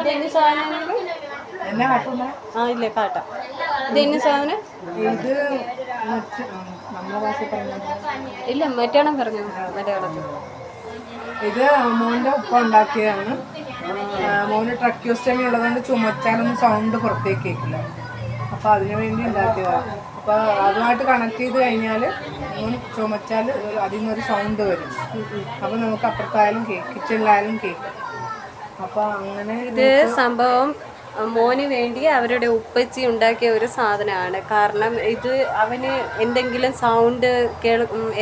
ഇതെന്നെ സാധനം ആ ഇല്ലേ കാട്ടാം. ഇതെന്നെ സാധനം ഇത് നമ്മളെ ഭാഷ ഇല്ല മറ്റേണം പറഞ്ഞു മലയാളത്തിൽ. ഇത് മോൻ്റെ ഉപ്പ ഉണ്ടാക്കിയതാണ്. മോന് ട്രക്യോസ്റ്റമി ഉള്ളതുകൊണ്ട് ചുമച്ചാലൊന്നും സൗണ്ട് പുറത്തേക്ക് കേൾക്കില്ല. അപ്പോൾ അതിനു വേണ്ടി ഉണ്ടാക്കിയതാണ്. അപ്പോൾ അതുമായിട്ട് കണക്ട് ചെയ്ത് കഴിഞ്ഞാൽ മോൻ ചുമച്ചാൽ അതിൽ നിന്നൊരു സൗണ്ട് വരും. അപ്പോൾ നമുക്ക് അപ്പുറത്തായാലും കേൾക്കും, കിച്ചണിലായാലും കേൾക്കും. അപ്പോൾ അങ്ങനെ ഇത് സംഭവം മോന് വേണ്ടി അവരുടെ ഉപ്പച്ചി ഉണ്ടാക്കിയ ഒരു സാധനമാണ്. കാരണം ഇത് അവന് എന്തെങ്കിലും സൗണ്ട്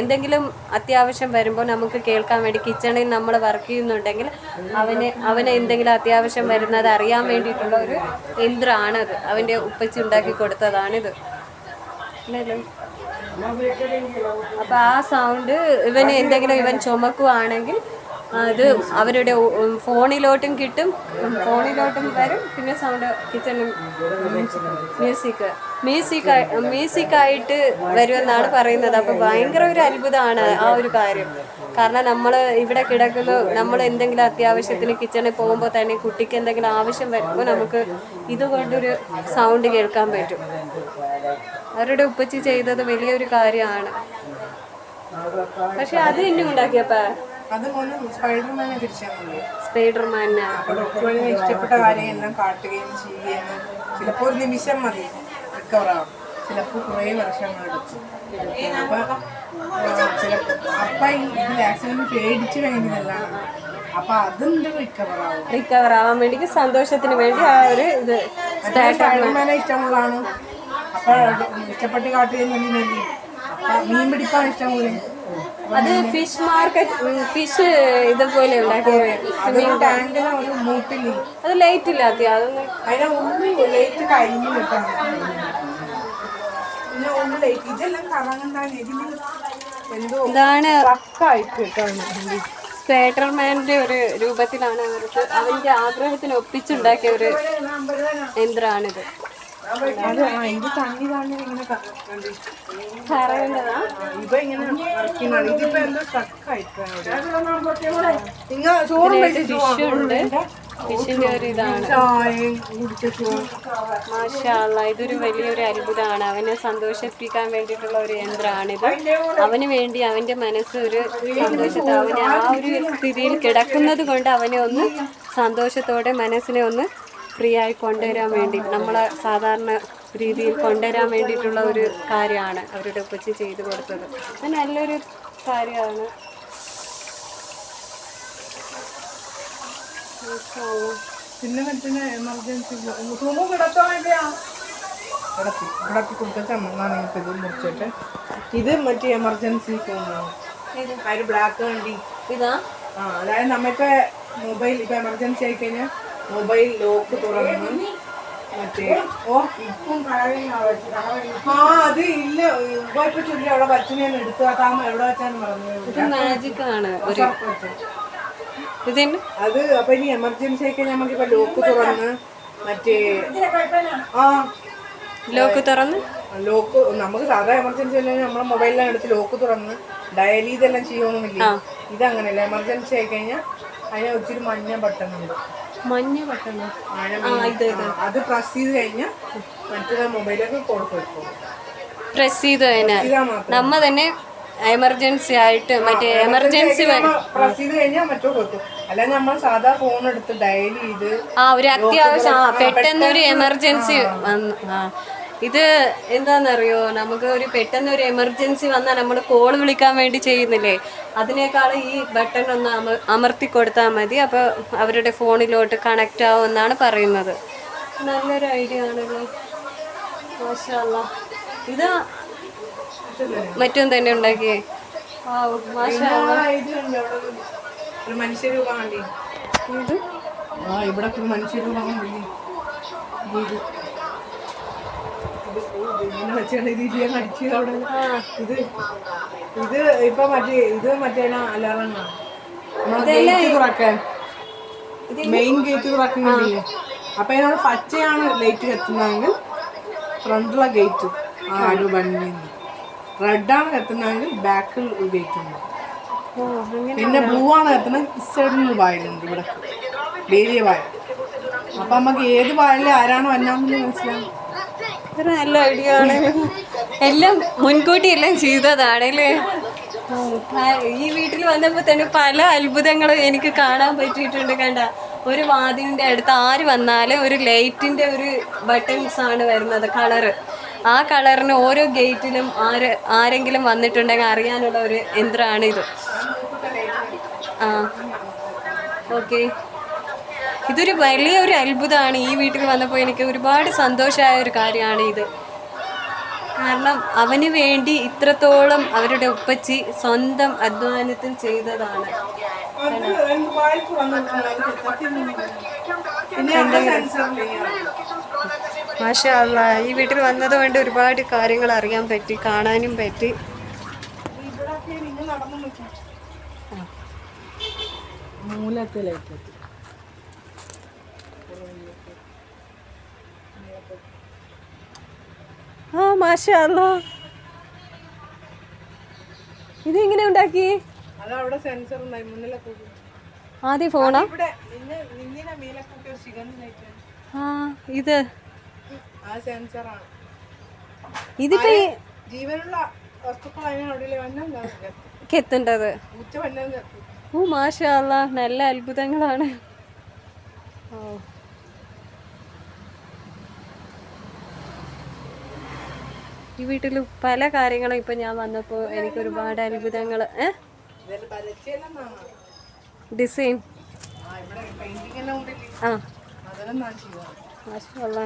എന്തെങ്കിലും അത്യാവശ്യം വരുമ്പോൾ നമുക്ക് കേൾക്കാൻ വേണ്ടി കിച്ചണിൽ നമ്മൾ വർക്ക് ചെയ്യുന്നുണ്ടെങ്കിൽ അവന് എന്തെങ്കിലും അത്യാവശ്യം വരുന്നത് അറിയാൻ വേണ്ടിയിട്ടുള്ള ഒരു യന്ത്രമാണത്. അവൻ്റെ ഉപ്പച്ചി ഉണ്ടാക്കി കൊടുത്തതാണിത്. അപ്പം ആ സൗണ്ട് ഇവന് എന്തെങ്കിലും ഇവൻ ചുമക്കുവാണെങ്കിൽ അത് അവരുടെ ഫോണിലോട്ടും കിട്ടും, ഫോണിലോട്ടും വരും. പിന്നെ സൗണ്ട് കിച്ചണിൽ മ്യൂസിക്കായിട്ട് വരുമെന്നാണ് പറയുന്നത്. അപ്പോൾ ഭയങ്കര ഒരു അത്ഭുതമാണ് ആ ഒരു കാര്യം. കാരണം നമ്മൾ ഇവിടെ കിടക്കുന്നു, നമ്മൾ എന്തെങ്കിലും അത്യാവശ്യത്തിന് കിച്ചണിൽ പോകുമ്പോൾ തന്നെ കുട്ടിക്ക് എന്തെങ്കിലും ആവശ്യം വരുമ്പോൾ നമുക്ക് ഇതുകൊണ്ടൊരു സൗണ്ട് കേൾക്കാൻ പറ്റും. അവരുടെ ഉപ്പച്ചി ചെയ്തത് വലിയൊരു കാര്യമാണ്. പക്ഷെ അത് എന്നെ ഉണ്ടാക്കിയപ്പോ സ്പൈഡർമാനെ ഇഷ്ടപ്പെട്ട കാര്യങ്ങളെല്ലാം കാട്ടുകയും ചെയ്യുകയും ചിലപ്പോൾ ഒരു നിമിഷം മതി റിക്കവറാവും, ചിലപ്പോൾ കുറേ വർഷങ്ങളെടുക്കും. അപ്പൊ ഇതിൽ ആക്സിഡന്റ് പേടിച്ചു കഴിഞ്ഞതാണ്. അപ്പൊ അതുണ്ട് റിക്കവർ ആവാൻ വേണ്ടി സന്തോഷത്തിന് വേണ്ടി ആ ഒരു ഇത് സ്പൈഡർമാനെ ഇഷ്ടമുള്ളതാണ്. അപ്പൊ ഇഷ്ടപ്പെട്ട് കാട്ടുകയും മീൻ പിടിക്കാൻ ഇഷ്ടംപോലെ. അത് ഫിഷ് മാർക്കറ്റ് ഫിഷ് ഇതുപോലെ ടാങ്കിന് ഒരു മൂട്ടില് അത് ലൈറ്റ് ഇല്ലാത്ത അതൊന്നും അതിനെ ഒന്ന് ലൈറ്റ് കഴിഞ്ഞു കിട്ടാൻ പിന്നെ ഒന്ന് ലൈറ്റ് ഇതെല്ലാം കറങ്ങുന്ന എന്തോ ഇതാണ് കിട്ടാണ്. സ്പൈഡർമാൻ്റെ ഒരു രൂപത്തിലാണ് അവൻ്റെ ആഗ്രഹത്തിന് ഒപ്പിച്ചുണ്ടാക്കിയ ഒരു യന്ത്രമാണിത്. ഫിഷിന്റെ ഒരു ഇതാണ്. മാഷാ അല്ലാഹ്, ഇതൊരു വലിയൊരു അത്ഭുതമാണ്. അവനെ സന്തോഷിപ്പിക്കാൻ വേണ്ടിയിട്ടുള്ള ഒരു യന്ത്രമാണിത്. അവന് വേണ്ടി അവന്റെ മനസ്സ് ഒരു സന്തോഷത്തെ അവന് ആ ഒരു സ്ഥിതിയിൽ കിടക്കുന്നത് കൊണ്ട് അവനെ ഒന്ന് സന്തോഷത്തോടെ മനസ്സിനെ ഒന്ന് ഫ്രീ ആയി കൊണ്ടുവരാൻ വേണ്ടി നമ്മളെ സാധാരണ രീതിയിൽ കൊണ്ടുവരാൻ വേണ്ടിയിട്ടുള്ള ഒരു കാര്യമാണ് അവരുടെ ഉപ്പച്ചി ചെയ്തു കൊടുത്തത്. അത് നല്ലൊരു കാര്യമാണ്. പിന്നെ മറ്റേ എമർജൻസി മുറിച്ചിട്ട് ഇത് മറ്റേ എമർജൻസി ഫോണാണ്. അതിന് ബ്ലാക്ക് വണ്ടി ഇതാ. അതായത് നമ്മളിപ്പോ മൊബൈൽ ഇപ്പൊ എമർജൻസി ആയി കഴിഞ്ഞാൽ മൊബൈൽ ലോക്ക് തുറന്ന് മറ്റേ അത് ഇല്ല ഇപ്പൊ ചൊല്ലി അവിടെ വച്ചിനെ എടുത്തു എവിടെ വെച്ചാന്ന് പറഞ്ഞു. മാജിക് ആണ് അത് അപ്പൊ ഇനി എമർജൻസി ആയി കഴിഞ്ഞാൽ നമുക്കിപ്പോ ലോക്ക് തുറന്ന് മറ്റേ ലോക്ക് നമുക്ക് സാധാ എമർജൻസി അല്ലെങ്കിൽ നമ്മളെ മൊബൈലിലാണ് എടുത്ത് ലോക്ക് തുറന്ന് ഡയൽ ചെയ്തെല്ലാം ചെയ്യുമെന്നില്ല. ഇതങ്ങനെയല്ല. എമർജൻസി ആയി കഴിഞ്ഞാൽ അതിന് ഒത്തിരി മഞ്ഞ ബട്ടൺ ഉണ്ട്. അത് പ്രസ് ചെയ്ത് കഴിഞ്ഞാൽ മറ്റേ മൊബൈലൊക്കെ കൊടുക്കും. പ്രസ് ചെയ്ത് കഴിഞ്ഞാൽ നമ്മ തന്നെ എമർജൻസി ആയിട്ട് മറ്റേ എമർജൻസി പ്രസ് ചെയ്ത് കഴിഞ്ഞാൽ മറ്റോ കൊടുക്കും. അല്ലാതെ നമ്മൾ സാധാ ഫോൺ എടുത്ത് ഡയൽ ചെയ്ത് ഒരു അത്യാവശ്യം പെട്ടെന്നൊരു എമർജൻസി വന്നു. ഇത് എന്താണെന്നറിയോ, നമുക്ക് ഒരു പെട്ടെന്നൊരു എമർജൻസി വന്നാൽ നമ്മൾ കോൾ വിളിക്കാൻ വേണ്ടി ചെയ്യുന്നില്ലേ, അതിനേക്കാൾ ഈ ബട്ടൺ ഒന്ന് അമർത്തി കൊടുത്താൽ മതി. അപ്പോൾ അവരുടെ ഫോണിലോട്ട് കണക്റ്റ് ആവുമെന്നാണ് പറയുന്നത്. നല്ലൊരു ഐഡിയ ആണല്ലോ. മാഷാ അല്ലാഹ്. ഇത് മറ്റും തന്നെ ഉണ്ടാക്കിയേ. മാഷാ അല്ലാഹ്. മനുഷ്യരൂപം ഇവിടെ മനുഷ്യരൂപം ഇത് ഇപ്പൊ മറ്റേ അലാറാണ് തുറക്കാൻ, മെയിൻ ഗേറ്റ് തുറക്കുന്നില്ലേ. അപ്പൊ അതിനോട് പച്ചയാണ് ലൈറ്റ് കത്തുന്നതെങ്കിൽ ഫ്രണ്ടിലുള്ള ഗേറ്റ് ബണ്ണിന്ന്, റെഡാണ് കത്തുന്നതെങ്കിൽ ബാക്കിൽ ഗേറ്റ് ഉണ്ട്. ഓ അങ്ങനെ പിന്നെ ബ്ലൂ ആണ് എത്തുന്നത്. സൈഡിൽ വായലുണ്ട് ഇവിടെ വലിയ വായ. അപ്പൊ നമുക്ക് ഏത് വായലിൽ ആരാണ് വന്നാന്ന് മനസ്സിലാവും. ഒരു നല്ല ഐഡിയ ആണ്. എല്ലാം മുൻകൂട്ടി എല്ലാം ചെയ്തതാണല്ലേ. ഈ വീട്ടിൽ വന്നപ്പോൾ തന്നെ പല അത്ഭുതങ്ങളും എനിക്ക് കാണാൻ പറ്റിയിട്ടുണ്ട്. കണ്ട, ഒരു വാതിലിൻ്റെ അടുത്ത് ആര് വന്നാലും ഒരു ലൈറ്റിൻ്റെ ഒരു ബട്ടൺസ് ആണ് വരുന്നത്, കളറ്. ആ കളറിന് ഓരോ ഗേറ്റിലും ആരെങ്കിലും വന്നിട്ടുണ്ടെങ്കിൽ അറിയാനുള്ള ഒരു യന്ത്രമാണ് ഇത്. ആ ഓക്കെ, ഇതൊരു വലിയൊരു അത്ഭുതമാണ്. ഈ വീട്ടിൽ വന്നപ്പോൾ എനിക്ക് ഒരുപാട് സന്തോഷമായ ഒരു കാര്യമാണ് ഇത്. കാരണം അവന് വേണ്ടി ഇത്രത്തോളം അവരുടെ ഉപ്പച്ചി സ്വന്തം അധ്വാനത്തിൽ ചെയ്തതാണ്. മാഷാ അല്ലാ, ഈ വീട്ടിൽ വന്നതുകൊണ്ട് ഒരുപാട് കാര്യങ്ങൾ അറിയാൻ പറ്റി, കാണാനും പറ്റി. മൂലത്തിലേക്ക് ആ മാഷാ അല്ലാ, ഇതെങ്ങനെ ഉണ്ടാക്കി? അതവിടെ സെൻസർ ഉണ്ടായി മുന്നിലൊക്കെ. ആദ്യം ഫോണാ? ആ ഇത് ആ സെൻസറാണ്. ഇതിപ്പോ ജീവനുള്ള വസ്തുക്കൾ അതിനവിടെ എത്തേണ്ടത്. ഉച്ച വന്നത്. ഓ മാഷാ അല്ലാ, നല്ല അത്ഭുതങ്ങളാണ്. ഓ ഈ വീട്ടിൽ പല കാര്യങ്ങളും ഇപ്പൊ ഞാൻ വന്നപ്പോൾ എനിക്ക് ഒരുപാട് അത്ഭുതങ്ങൾ. ഡിസൈൻ ആ മാഷാ അല്ലാ,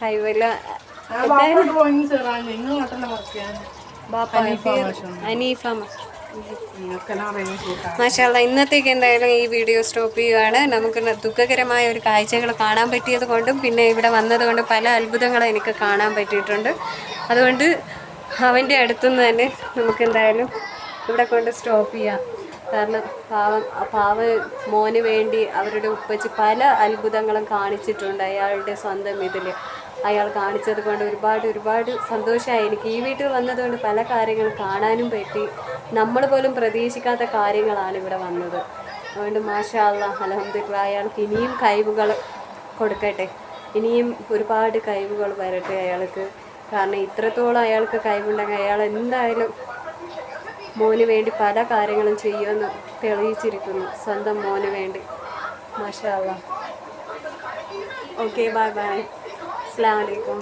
കൈവല്ല അനീഫ. മാഷാ അല്ലാ, ഇന്നത്തേക്ക് എന്തായാലും ഈ വീഡിയോ സ്റ്റോപ്പ് ചെയ്യുകയാണ്. നമുക്ക് ദുഃഖകരമായ ഒരു കാഴ്ചകൾ കാണാൻ പറ്റിയത് കൊണ്ടും പിന്നെ ഇവിടെ വന്നതുകൊണ്ടും പല അത്ഭുതങ്ങളും എനിക്ക് കാണാൻ പറ്റിയിട്ടുണ്ട്. അതുകൊണ്ട് അവൻ്റെ അടുത്തുനിന്ന് തന്നെ നമുക്ക് എന്തായാലും ഇവിടെ കൊണ്ട് സ്റ്റോപ്പ് ചെയ്യാം. കാരണം പാവ മോന് വേണ്ടി അവരുടെ ഉപ്പച്ചി പല അത്ഭുതങ്ങളും കാണിച്ചിട്ടുണ്ട്. അയാളുടെ സ്വന്തം ഇതിൽ അയാൾ കാണിച്ചത് കൊണ്ട് ഒരുപാട് സന്തോഷമായി എനിക്ക്. ഈ വീട്ടിൽ വന്നതുകൊണ്ട് പല കാര്യങ്ങളും കാണാനും പറ്റി. നമ്മൾ പോലും പ്രതീക്ഷിക്കാത്ത കാര്യങ്ങളാണ് ഇവിടെ വന്നത്. അതുകൊണ്ട് മാഷാ അല്ലാ, അൽഹംദുലില്ലാ, അയാൾക്ക് ഇനിയും കഴിവുകൾ കൊടുക്കട്ടെ, ഇനിയും ഒരുപാട് കഴിവുകൾ വരട്ടെ അയാൾക്ക്. കാരണം ഇത്രത്തോളം അയാൾക്ക് കഴിവുണ്ടെങ്കിൽ അയാൾ എന്തായാലും മോന് വേണ്ടി പല കാര്യങ്ങളും ചെയ്യുമെന്ന് തെളിയിച്ചിരിക്കുന്നു, സ്വന്തം മോന് വേണ്ടി. മാഷാ അല്ലാ. ഓക്കെ, ബൈ ബൈ, അസ്സലാമു അലൈക്കും.